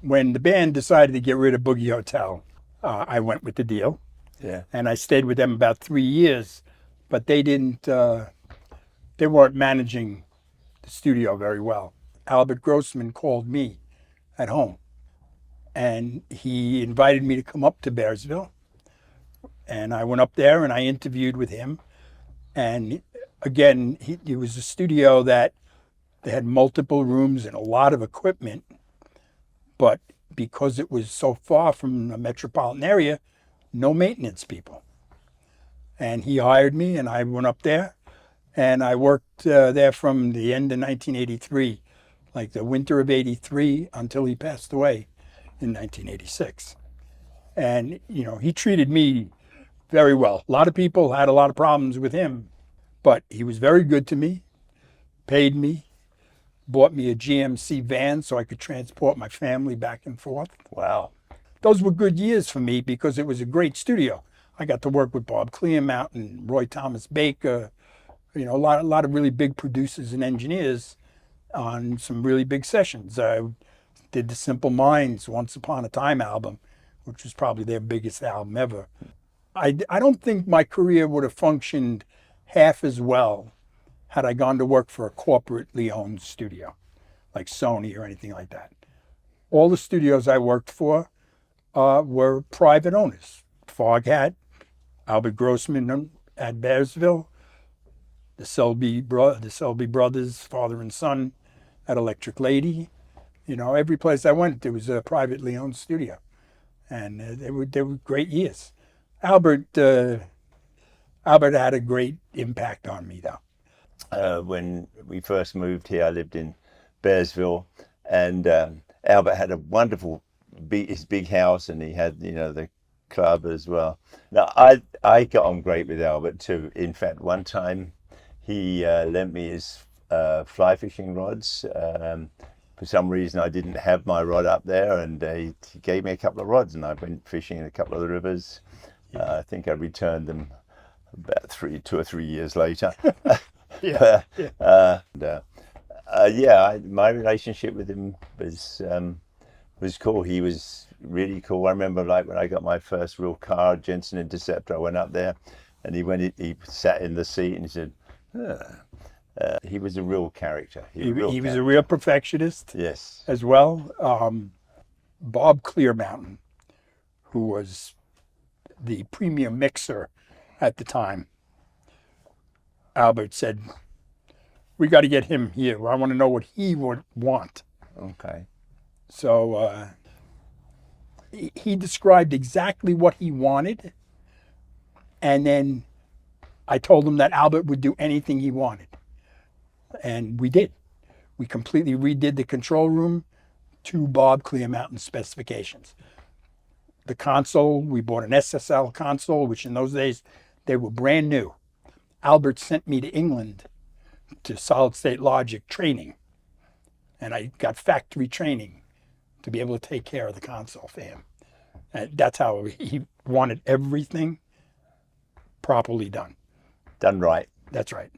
when the band decided to get rid of Boogie Hotel, I went with the deal. Yeah. And I stayed with them about 3 years, but they didn't, they weren't managing the studio very well. Albert Grossman called me at home and he invited me to come up to Bearsville. And I went up there and I interviewed with him. And again, it was a studio that they had multiple rooms and a lot of equipment, but because it was so far from the metropolitan area, no maintenance people. And he hired me and I went up there and I worked there from the end of 1983, like the winter of 83 until he passed away in 1986. And, you know, he treated me very well. A lot of people had a lot of problems with him, but he was very good to me, paid me, bought me a GMC van so I could transport my family back and forth. Wow. Those were good years for me because it was a great studio. I got to work with Bob Clearmount and Roy Thomas Baker, you know, a lot of really big producers and engineers on some really big sessions. I did the Simple Minds Once Upon a Time album, which was probably their biggest album ever. I don't think my career would have functioned half as well had I gone to work for a corporately owned studio like Sony or anything like that. All the studios I worked for were private owners. FOGHAT, Albert Grossman at Bearsville, the Selby brothers, father and son at Electric Lady. You know, every place I went, there was a privately owned studio. And they were great years. Albert had a great impact on me, though. When we first moved here, I lived in Bearsville, and Albert had a wonderful his big house, and he had, you know, the club as well. Now, I got on great with Albert too. In fact, one time he lent me his fly fishing rods. For some reason, I didn't have my rod up there, and he gave me a couple of rods, and I went fishing in a couple of the rivers. I think I returned them about 2 or 3 years later. Yeah. My relationship with him was cool. He was really cool. I remember, like, when I got my first real car, Jensen Interceptor, I went up there, and he sat in the seat, and he said, he was a real character. He was a real perfectionist. Yes. As well. Bob Clearmountain, who was the premium mixer at the time, Albert said, we got to get him here. I want to know what he would want. Okay. So he described exactly what he wanted. And then I told him that Albert would do anything he wanted. And we did. We completely redid the control room to Bob Clearmountain specifications. The console, we bought an SSL console, which in those days, they were brand new. Albert sent me to England to solid state logic training. And I got factory training to be able to take care of the console for him. And that's how he wanted everything properly done. Done right. That's right.